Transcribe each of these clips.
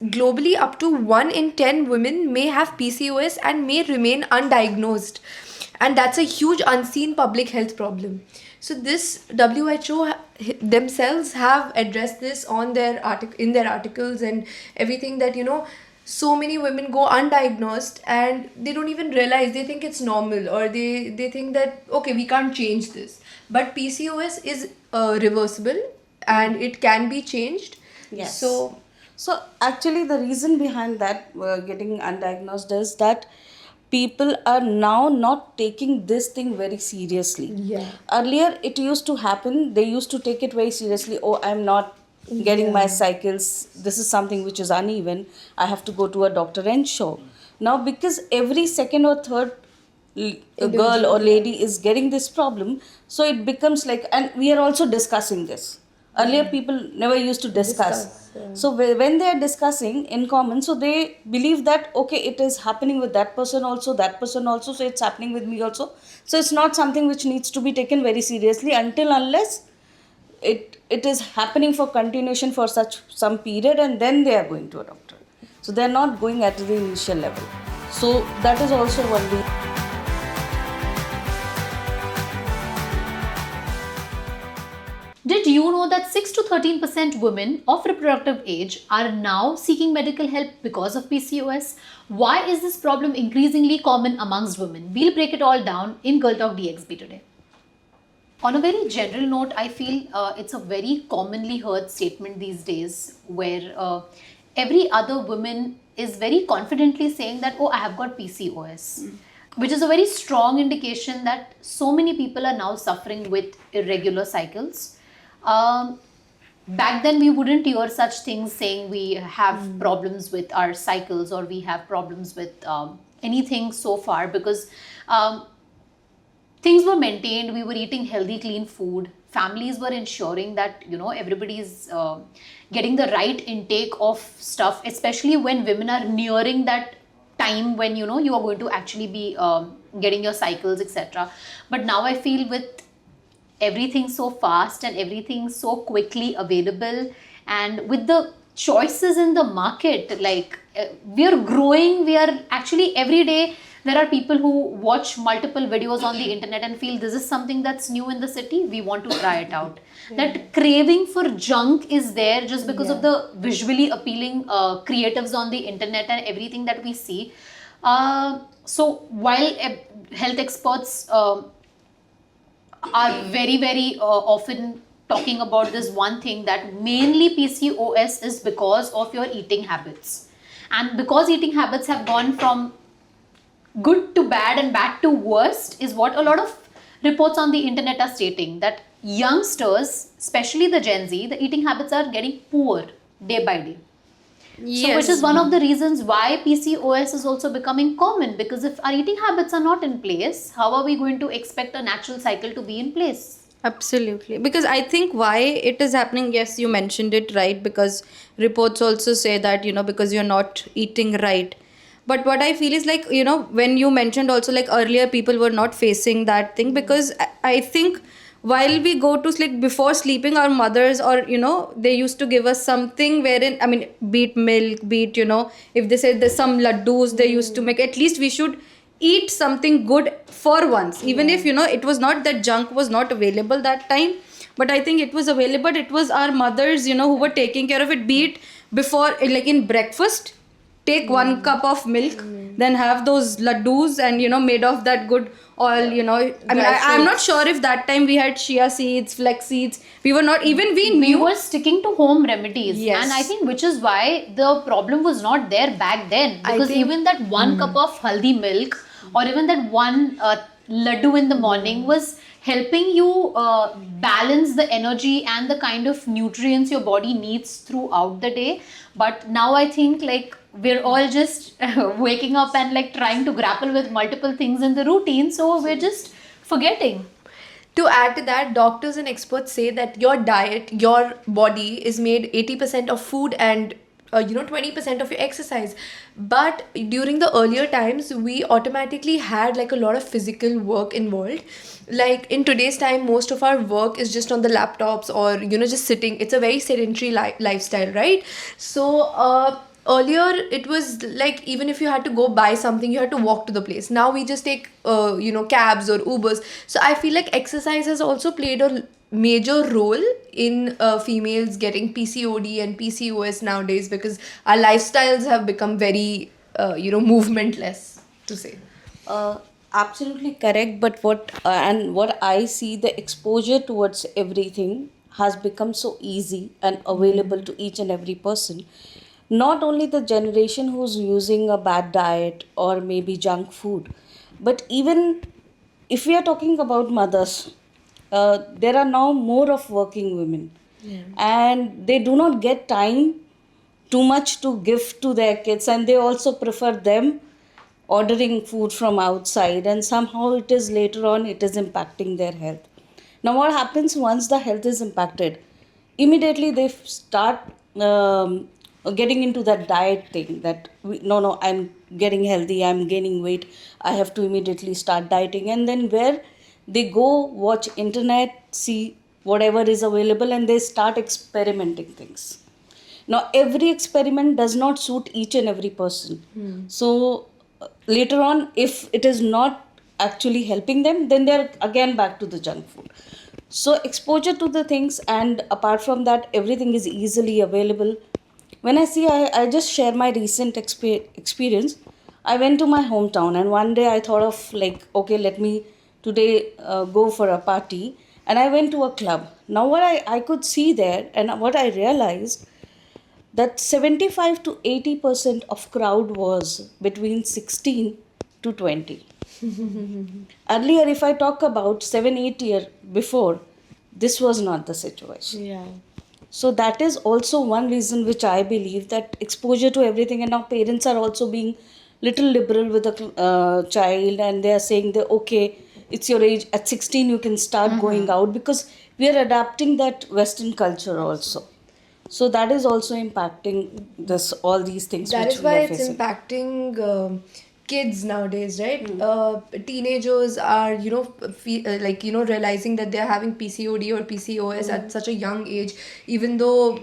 globally, up to 1 in 10 women may have PCOS and may remain undiagnosed. And that's a huge unseen public health problem. So this WHO themselves have addressed this on their in their articles and everything, that so many women go undiagnosed and they don't even realize, they think it's normal, or they think that okay, we can't change this. But PCOS is reversible and it can be changed. Yes. So So actually, the reason behind that getting undiagnosed is that people are now not taking this thing very seriously. yeah. Earlier, it used to happen. They used to take it very seriously. Oh, I'm not getting my cycles. This is something which is uneven. I have to go to a doctor and show. Now, because every second or third girl or lady is getting this problem, so it becomes like, and we are also discussing this. Earlier, people never used to discuss. So when they are discussing in common, so they believe that okay, it is happening with that person also, so it's happening with me also. So it's not something which needs to be taken very seriously until unless it is happening for continuation for such some period, and then they are going to a doctor. So they are not going at the initial level. So that is also one reason. Did you know that 6 to 13% women of reproductive age are now seeking medical help because of PCOS? Why is this problem increasingly common amongst women? We'll break it all down in Girl Talk DXB today. On a very general note, I feel it's a very commonly heard statement these days where every other woman is very confidently saying that, oh, I have got PCOS, which is a very strong indication that so many people are now suffering with irregular cycles. Back then, we wouldn't hear such things saying we have problems with our cycles or we have problems with anything so far, because things were maintained. We were eating healthy, clean food. Families were ensuring that everybody's getting the right intake of stuff, especially when women are nearing that time when you are going to actually be getting your cycles, etc. But now I feel with everything so fast and everything so quickly available, and with the choices in the market, like we are growing, we are actually every day there are people who watch multiple videos on the internet and feel this is something that's new in the city, we want to try it out. That craving for junk is there just because of the visually appealing creatives on the internet and everything that we see. So while health experts are very, very often talking about this one thing, that mainly PCOS is because of your eating habits. And because eating habits have gone from good to bad and bad to worst, is what a lot of reports on the internet are stating, that youngsters, especially the Gen Z, the eating habits are getting poor day by day. So which is one of the reasons why PCOS is also becoming common, because if our eating habits are not in place, how are we going to expect a natural cycle to be in place? Absolutely. Because I think why it is happening, yes, you mentioned it, right? Because reports also say that, because you're not eating right. But what I feel is like, when you mentioned also, like earlier people were not facing that thing, because I think while we go to sleep, before sleeping, our mothers, or they used to give us something wherein, I mean, beat milk, beat, if they said there's some laddus they used to make, at least we should eat something good for once, even if it was not, that junk was not available that time, but I think it was available. It was our mothers who were taking care of it, be it before, like in breakfast, take 1 cup of milk, then have those laddus, and made of that good oil. I mean, I'm not sure if that time we had chia seeds, flex seeds. We were not, even we We knew. were sticking to home remedies. Yes. And I think which is why the problem was not there back then, I because think- even that 1 cup of haldi milk or even that one laddu in the morning was helping you balance the energy and the kind of nutrients your body needs throughout the day. But now I think like we're all just waking up and like trying to grapple with multiple things in the routine, so we're just forgetting. To add to that, doctors and experts say that your diet, your body is made 80% of food and 20% of your exercise. But during the earlier times, we automatically had like a lot of physical work involved. Like in today's time, most of our work is just on the laptops or just sitting. It's a very sedentary lifestyle, right? So earlier it was like even if you had to go buy something, you had to walk to the place. Now we just take cabs or Ubers. So I feel like exercise has also played a major role in females getting PCOD and PCOS nowadays, because our lifestyles have become very movementless, to say. Absolutely correct. But what I see, the exposure towards everything has become so easy and available to each and every person. Not only the generation who's using a bad diet or maybe junk food, but even if we are talking about mothers, there are now more of working women, and they do not get time too much to give to their kids, and they also prefer them ordering food from outside, and somehow it is later on it is impacting their health. Now what happens once the health is impacted, immediately they start getting into that diet thing, that no, I'm getting healthy, I'm gaining weight, I have to immediately start dieting, and then where they go watch internet, see whatever is available, and they start experimenting things. Now every experiment does not suit each and every person. So later on, if it is not actually helping them, then they're again back to the junk food. So exposure to the things, and apart from that, everything is easily available. When I see, I just share my recent experience. I went to my hometown, and one day I thought of like, okay, let me today go for a party, and I went to a club. Now what I could see there, and what I realized, that 75 to 80% of crowd was between 16 to 20. Earlier, if I talk about 7 8 year before, this was not the situation. Yeah. So that is also one reason which I believe, that exposure to everything, and now parents are also being little liberal with the child, and they are saying that okay, it's your age, at 16 you can start going out, because we are adapting that Western culture also. So that is also impacting this, all these things That which is we why are it's facing. impacting kids nowadays, right? Teenagers are, realizing that they're having PCOD or PCOS at such a young age, even though,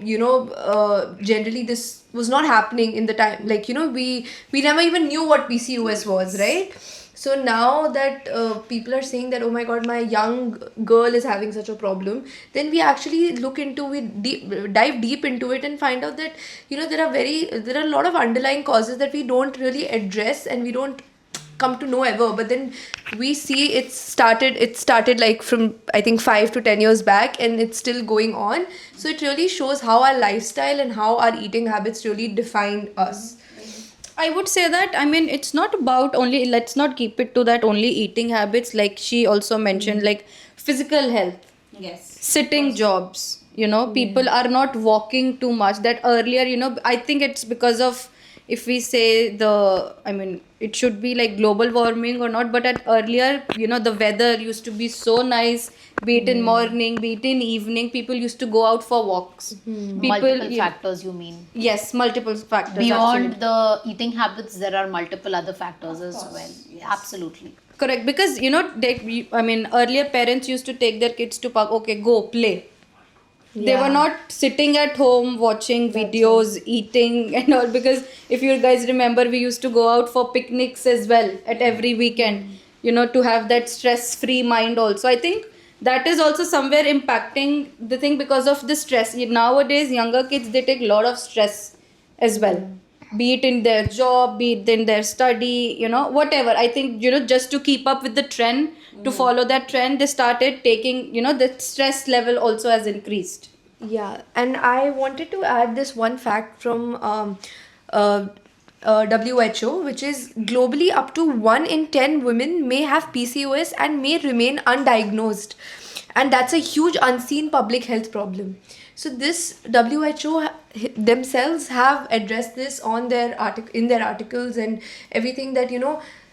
generally this was not happening in the time. Like, we never even knew what PCOS was, right? So now that people are saying that, oh my god, my young girl is having such a problem, then we actually dive deep into it and find out that there are a lot of underlying causes that we don't really address and we don't come to know ever. But then we see it started like from, I think, 5 to 10 years back, and it's still going on. So it really shows how our lifestyle and how our eating habits really define us. I would say that, I mean, it's not about only, let's not keep it to that only eating habits. Like she also mentioned, like physical health, Yes. sitting jobs, people are not walking too much. That earlier, I think it's because of, if we say I mean, it should be like global warming or not, but at earlier, the weather used to be so nice, be it in morning, be it in evening, people used to go out for walks. Multiple factors, you mean? Yes, multiple factors. Beyond absolutely. the eating habits, there are multiple other factors as well. Absolutely. Correct, because I mean, earlier parents used to take their kids to park. Okay, go play. They were Yeah. not sitting at home watching videos, eating and all. Because if you guys remember, we used to go out for picnics as well at every weekend. To have that stress-free mind. Also, I think that is also somewhere impacting the thing because of the stress. Nowadays, younger kids, they take a lot of stress as well, be it in their job, be it in their study, whatever. I think, just to keep up with the trend, to follow that trend, they started taking, the stress level also has increased. Yeah, and I wanted to add this one fact from uh, WHO, which is globally up to 1 in 10 women may have PCOS and may remain undiagnosed. And that's a huge unseen public health problem. So this WHO themselves have addressed this on their in their articles and everything, that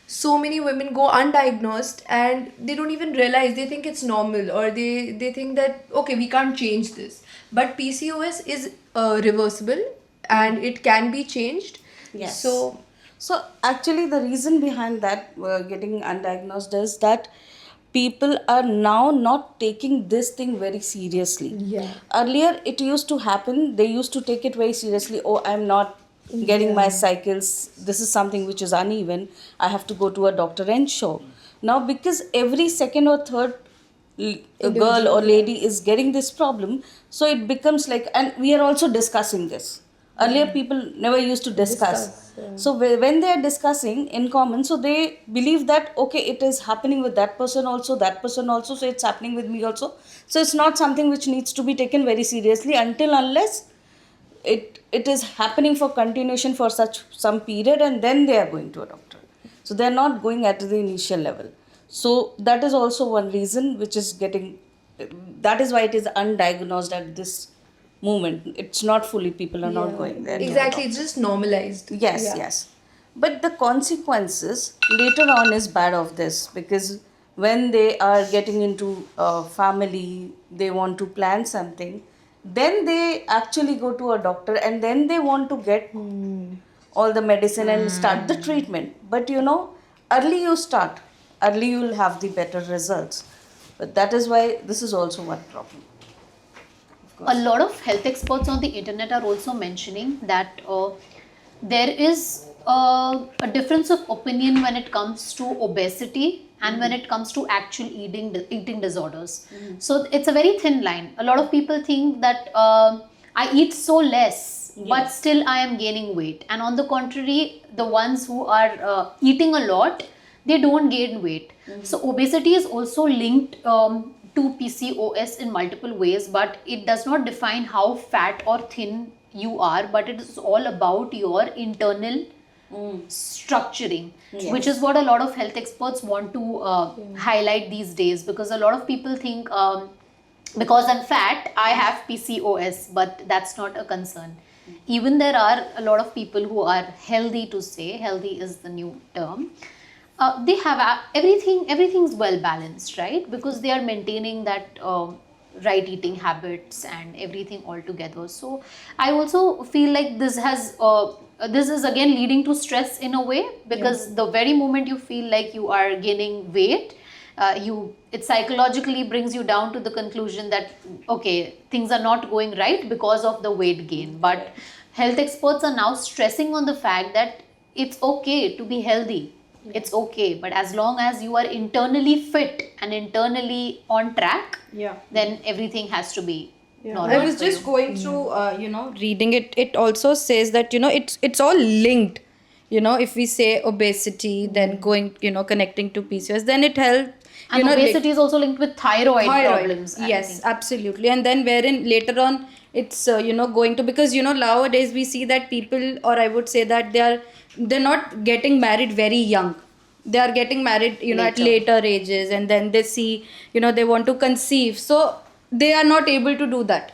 so many women go undiagnosed and they don't even realize, they think it's normal, or they think that okay, we can't change this. But PCOS is reversible and it can be changed. Yes. So Actually, the reason behind that getting undiagnosed is that people are now not taking this thing very seriously. Yeah. Earlier, it used to happen. They used to take it very seriously. Oh, I'm not getting my cycles, this is something which is uneven, I have to go to a doctor and show. Now because every second or third girl or lady is getting this problem, so it becomes like, and we are also discussing this. Earlier people never used to discuss. So when they are discussing in common, so they believe that okay, it is happening with that person also, that person also, so it's happening with me also. So it's not something which needs to be taken very seriously until unless it is happening for continuation for such some period, and then they are going to a doctor. So they are not going at the initial level. So that is also one reason which is getting, that is why it is undiagnosed at this moment. It's not fully, people are not going there to a Exactly, doctor. it's just normalized. Yes, Yeah. yes. But the consequences later on is bad of this, because when they are getting into a family, they want to plan something, then they actually go to a doctor and then they want to get all the medicine and start the treatment. But early you start, early you will have the better results. But that is why this is also one problem. A lot of health experts on the internet are also mentioning that there is a difference of opinion when it comes to obesity and when it comes to actual eating disorders. So it's a very thin line. A lot of people think that I eat so less, but still I am gaining weight. And on the contrary, the ones who are eating a lot, they don't gain weight. So obesity is also linked to PCOS in multiple ways, but it does not define how fat or thin you are, but it is all about your internal structuring, which is what a lot of health experts want to highlight these days, because a lot of people think because I'm fat, I have PCOS, but that's not a concern. Even there are a lot of people who are healthy, to say healthy is the new term. They have everything's well balanced, right? Because they are maintaining that right eating habits and everything all together. So I also feel like this is again leading to stress in a way, because the very moment you feel like you are gaining weight, it psychologically brings you down to the conclusion that okay, things are not going right because of the weight gain. But health experts are now stressing on the fact that it's okay to be healthy. It's okay, but as long as you are internally fit and internally on track, then everything has to be normal. I was for just you. going through, reading it. It also says that it's all linked. If we say obesity, then going, connecting to PCOS, then it helps. And obesity is also linked with thyroid Thyroid. problems. I Yes, think. absolutely. And then wherein later on it's going to, because nowadays we see that people, or I would say that they're not getting married very young. They are getting married at later ages, and then they see they want to conceive, so they are not able to do that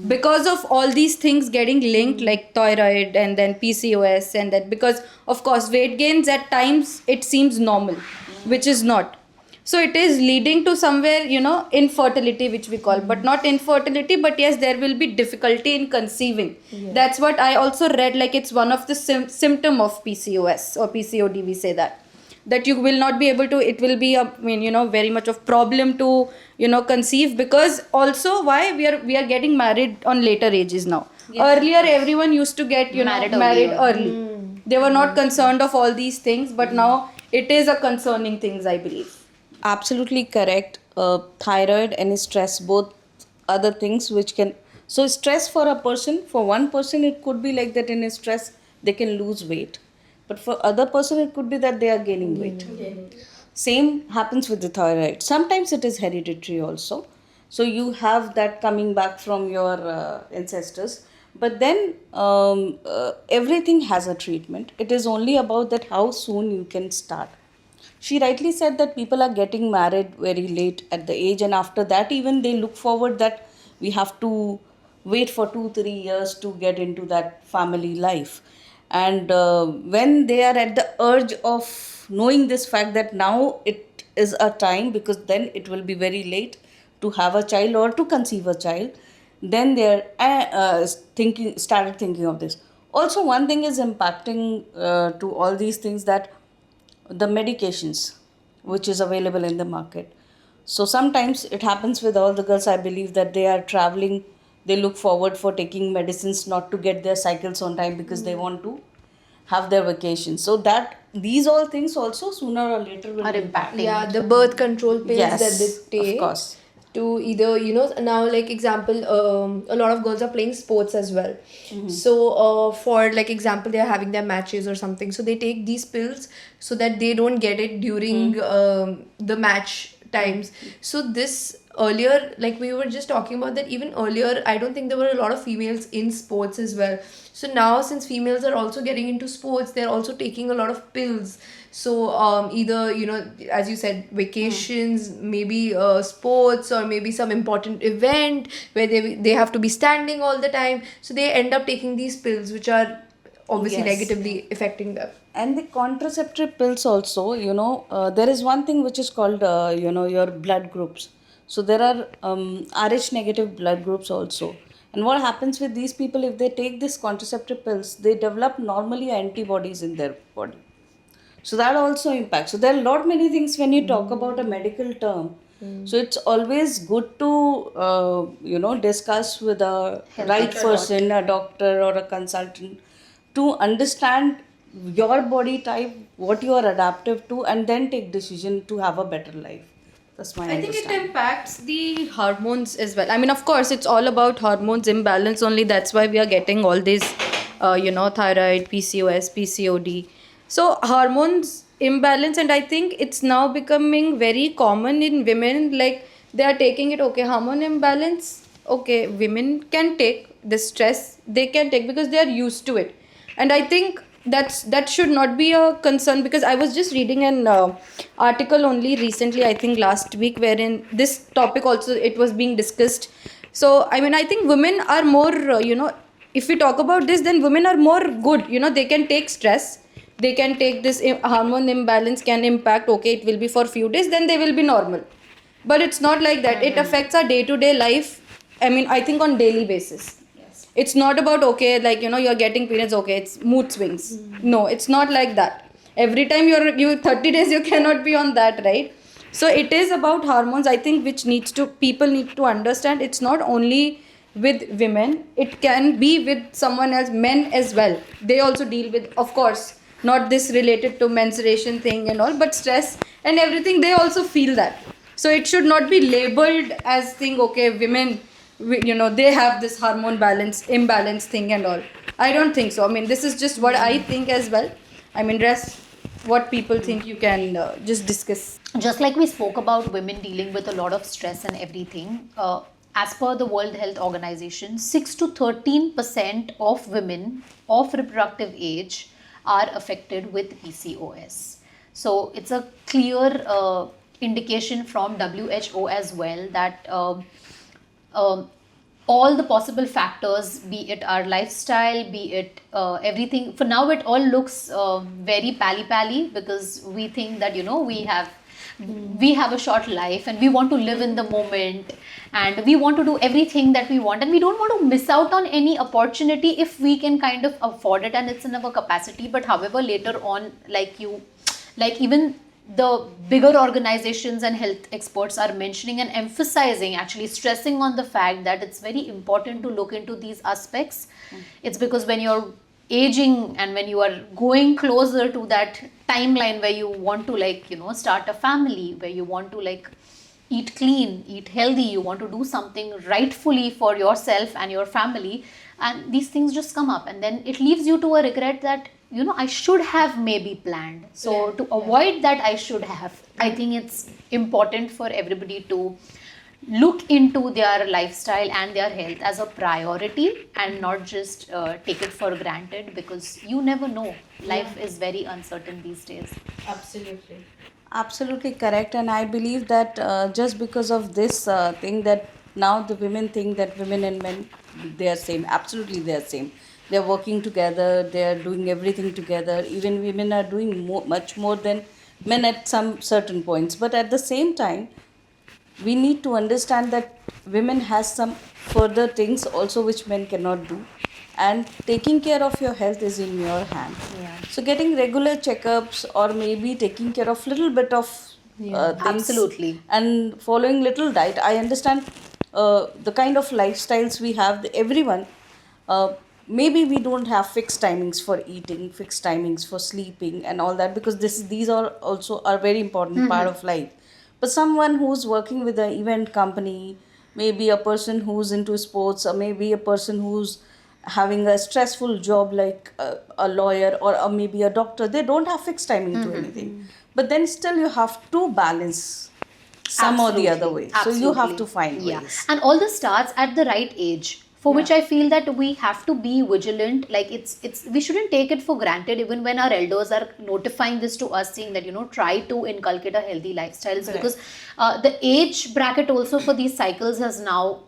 because of all these things getting linked, like thyroid and then PCOS, and then because of course weight gains at times it seems normal, which is not. So it is leading to somewhere infertility, which we call, but not infertility, but yes, there will be difficulty in conceiving. That's what I also read, like it's one of the symptom of PCOS or PCOD, we say that you will not be able to, it will be very much of problem to conceive, because also why we are getting married on later ages now. Earlier everyone used to get married early. They were not concerned of all these things, but now it is a concerning things, I believe. Absolutely correct. Thyroid and stress, both other things which can. So, stress for a person, for one person, it could be like that in stress, they can lose weight. But for other person, it could be that they are gaining weight. Same happens with the thyroid. Sometimes it is hereditary also. So, you have that coming back from your ancestors. But then everything has a treatment. It is only about that how soon you can start. She rightly said that people are getting married very late at the age, and after that even they look forward that we have to wait for 2-3 years to get into that family life. And when they are at the urge of knowing this fact that now it is a time, because then it will be very late to have a child or to conceive a child, then they are started thinking of this. Also, one thing is impacting to all these things, that the medications which is available in the market. So sometimes it happens with all the girls, I believe, that they are traveling they look forward for taking medicines not to get their cycles on time because they want to have their vacation. So that these all things also sooner or later will Are impacting. Yeah, the birth control pills Yes, that they of take course. to either, now like example, a lot of girls are playing sports as well. So for like example, they're having their matches or something, so they take these pills so that they don't get it during the match times. So this earlier, like we were just talking about that, even earlier I don't think there were a lot of females in sports as well. So now since females are also getting into sports, they're also taking a lot of pills. So either, as you said, vacations, maybe sports, or maybe some important event where they have to be standing all the time, so they end up taking these pills which are obviously Yes. negatively affecting them. And the contraceptive pills also, there is one thing which is called, your blood groups. So there are Rh negative blood groups also. And what happens with these people, if they take these contraceptive pills, they develop normally antibodies in their body. So that also impacts. So there are a lot many things when you talk about a medical term. So it's always good to discuss with a right person, a doctor or a consultant, to understand your body type, what you are adaptive to, and then take decision to have a better life. That's my I think it understanding. impacts the hormones as well. I mean, of course, it's all about hormones imbalance only. That's why we are getting all these, thyroid, PCOS, PCOD. So, hormones imbalance, and I think it's now becoming very common in women. Like, they are taking it, okay, hormone imbalance, okay, women can take the stress, they can take because they are used to it. And I think that should not be a concern, because I was just reading an article only recently, I think last week, wherein this topic also it was being discussed. So I mean, I think women are more if we talk about this, then women are more good, they can take stress, they can take this hormone imbalance can impact, okay, it will be for few days, then they will be normal. But it's not like that. It affects our day to day life, I mean, I think on daily basis. It's not about, okay, like, you're getting periods, okay, it's mood swings. No, it's not like that. Every time you 30 days, you cannot be on that, right? So it is about hormones, I think, which people need to understand. It's not only with women, it can be with someone else, men as well. They also deal with, of course, not this related to menstruation thing and all, but stress and everything, they also feel that. So it should not be labeled as thing, okay, women, they have this hormone imbalance thing and all. I don't think so. I mean, this is just what I think as well. I mean, rest what people think, you can just discuss. Just like we spoke about women dealing with a lot of stress and everything, as per the World Health Organization, 6 to 13% of women of reproductive age are affected with PCOS. So it's a clear indication from WHO as well that all the possible factors, be it our lifestyle, be it everything. For now, it all looks very pally because we think that we have a short life and we want to live in the moment and we want to do everything that we want and we don't want to miss out on any opportunity if we can kind of afford it and it's in our capacity. But however, later on, like even the bigger organizations and health experts are mentioning and emphasizing, actually stressing on the fact that it's very important to look into these aspects. It's because when you're aging and when you are going closer to that timeline where you want to start a family, where you want to eat clean, eat healthy, you want to do something rightfully for yourself and your family, and these things just come up and then it leaves you to a regret that I should have maybe planned. So to avoid that, I should have. I think it's important for everybody to look into their lifestyle and their health as a priority and not just take it for granted, because you never know. Life is very uncertain these days. Absolutely correct. And I believe that just because of this thing, that now the women think that women and men, they are same. Absolutely, they are same. They are working together. They are doing everything together. Even women are doing much more than men at some certain points. But at the same time, we need to understand that women has some further things also which men cannot do, and taking care of your health is in your hand. So getting regular checkups or maybe taking care of little bit of things, Absolutely. and following little diet. I understand the kind of lifestyles we have, everyone, maybe we don't have fixed timings for eating, fixed timings for sleeping and all that, because these are also a very important part of life. But someone who's working with an event company, maybe a person who's into sports, or maybe a person who's having a stressful job like a lawyer, or maybe a doctor, they don't have fixed timing to anything. But then still you have to balance some or the other way. So you have to find ways. And all this starts at the right age, for which I feel that we have to be vigilant. Like it's we shouldn't take it for granted, even when our elders are notifying this to us, saying that, try to inculcate a healthy lifestyles, because the age bracket also for these cycles has now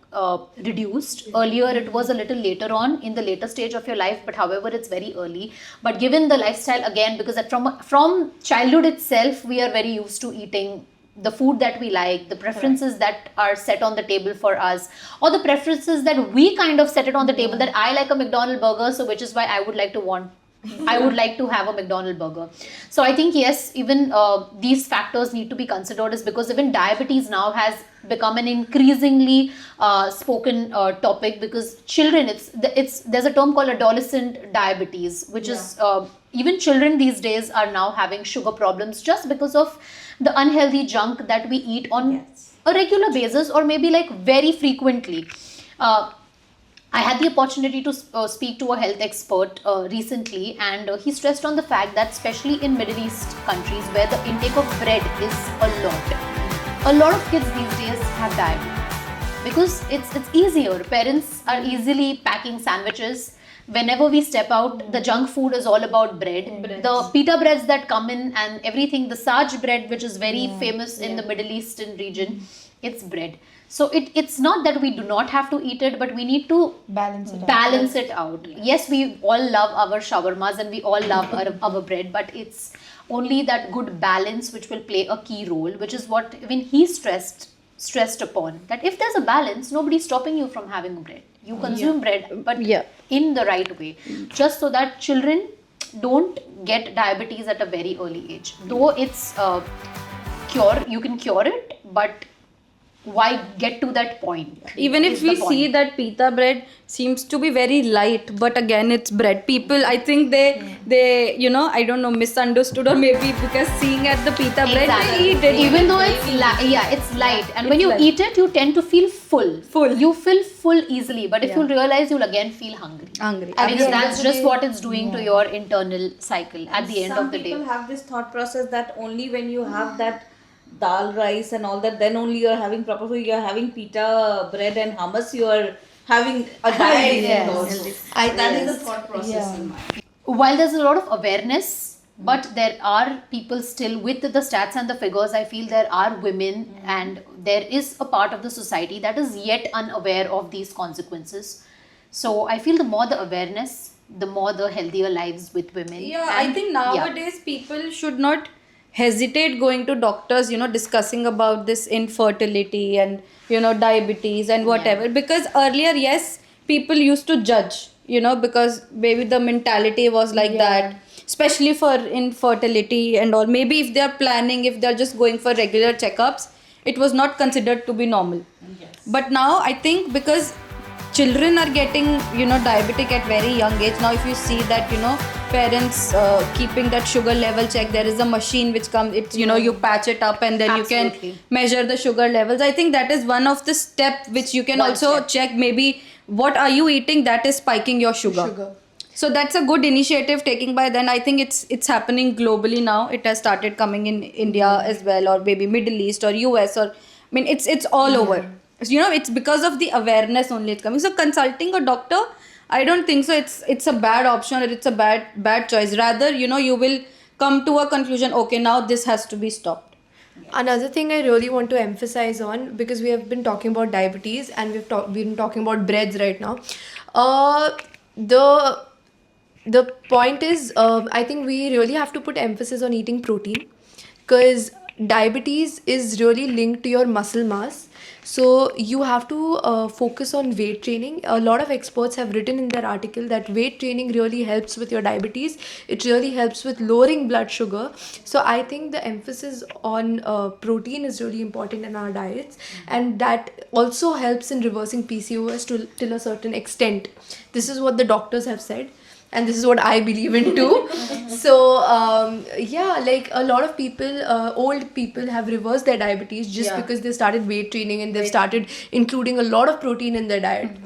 reduced. Earlier it was a little later on in the later stage of your life, but however it's very early. But given the lifestyle again, because that from childhood itself we are very used to eating the food that we like, the preferences that are set on the table for us, or the preferences that we kind of set it on the table, that I like a McDonald's burger, so which is why I would like to have a McDonald's burger. So I think yes, even these factors need to be considered, is because even diabetes now has become an increasingly spoken topic, because children, there's a term called adolescent diabetes, which is even children these days are now having sugar problems just because of the unhealthy junk that we eat on a regular basis, or maybe like very frequently. I had the opportunity to speak to a health expert recently, and he stressed on the fact that especially in Middle East countries where the intake of bread is a lot of kids these days have diabetes, because it's easier. Parents are easily packing sandwiches. Whenever we step out, the junk food is all about bread. The pita breads that come in and everything, the Saj bread, which is very famous in the Middle Eastern region, it's bread. So it's not that we do not have to eat it, but we need to balance it out. Yes, we all love our shawarmas and we all love our bread, but it's only that good balance which will play a key role, which is what even he stressed upon, that if there's a balance, nobody's stopping you from having bread. You consume bread, but in the right way, just so that children don't get diabetes at a very early age. Though it's you can cure it, but why get to that point? Even if we see that pita bread seems to be very light, but again it's bread. People, I think they I don't know, misunderstood, or maybe because seeing at the pita bread they eat it, even though it's light, and when you eat it you tend to feel full. You feel full easily, but if you realize, you'll again feel hungry. Because that's just what it's doing to your internal cycle at the end of the day. Some people have this thought process that only when you have that dal rice and all that, then only you're having proper food. You're having pita bread and hummus, you're having a diet. That is the thought process in mind. While there's a lot of awareness, but there are people still, with the stats and the figures, I feel there are women and there is a part of the society that is yet unaware of these consequences. So I feel the more the awareness, the more the healthier lives with women. I think nowadays people should not hesitate going to doctors, discussing about this infertility and diabetes and whatever, because earlier, yes, people used to judge, because maybe the mentality was like that, especially for infertility and all. Maybe if they're planning, if they're just going for regular checkups, it was not considered to be normal. But now I think because children are getting diabetic at very young age now, if you see that parents keeping that sugar level check, there is a machine which comes, it's you patch it up and then you can measure the sugar levels. I think that is one of the step which you can check, maybe what are you eating that is spiking your sugar. So that's a good initiative taken by then. I think it's happening globally now. It has started coming in India as well, or maybe Middle East or US, or it's all over. It's because of the awareness only it's coming. So consulting a doctor, I don't think so it's a bad option, or it's a bad choice. Rather, you will come to a conclusion, okay, now this has to be stopped. Another thing I really want to emphasize on, because we have been talking about diabetes and we've been talking about breads right now. The point is, I think we really have to put emphasis on eating protein, because diabetes is really linked to your muscle mass. So you have to focus on weight training. A lot of experts have written in their article that weight training really helps with your diabetes. It really helps with lowering blood sugar. So I think the emphasis on protein is really important in our diets, and that also helps in reversing PCOS till a certain extent. This is what the doctors have said, and this is what I believe in too. So yeah, like a lot of people, old people have reversed their diabetes just because they started weight training and they've started including a lot of protein in their diet.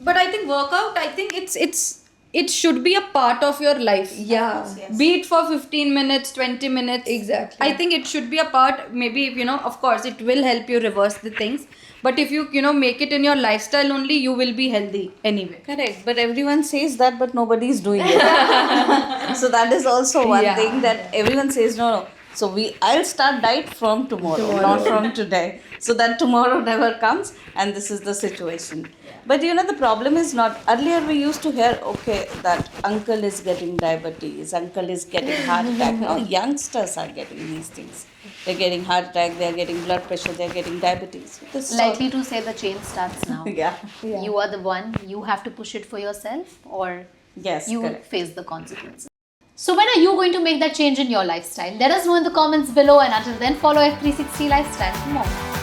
But I think workout, I think it should be a part of your life. Yeah. Be it for 15 minutes, 20 minutes. Exactly. I think it should be a part. Maybe, of course, it will help you reverse the things. But if you, make it in your lifestyle only, you will be healthy anyway. Correct, but everyone says that, but nobody is doing it. So that is also one Yeah. thing that everyone says no. So I'll start diet from tomorrow, not from today. So that tomorrow never comes, and this is the situation. But the problem is not. Earlier we used to hear, okay, that uncle is getting diabetes, uncle is getting heart attack. Now youngsters are getting these things. They're getting heart attack, they're getting blood pressure, they're getting diabetes. This is all- Likely to say the chain starts now. Yeah. You are the one, you have to push it for yourself, or Yes, you correct. face the consequences. So when are you going to make that change in your lifestyle? Let us know in the comments below, and until then, follow F360 Lifestyle for more.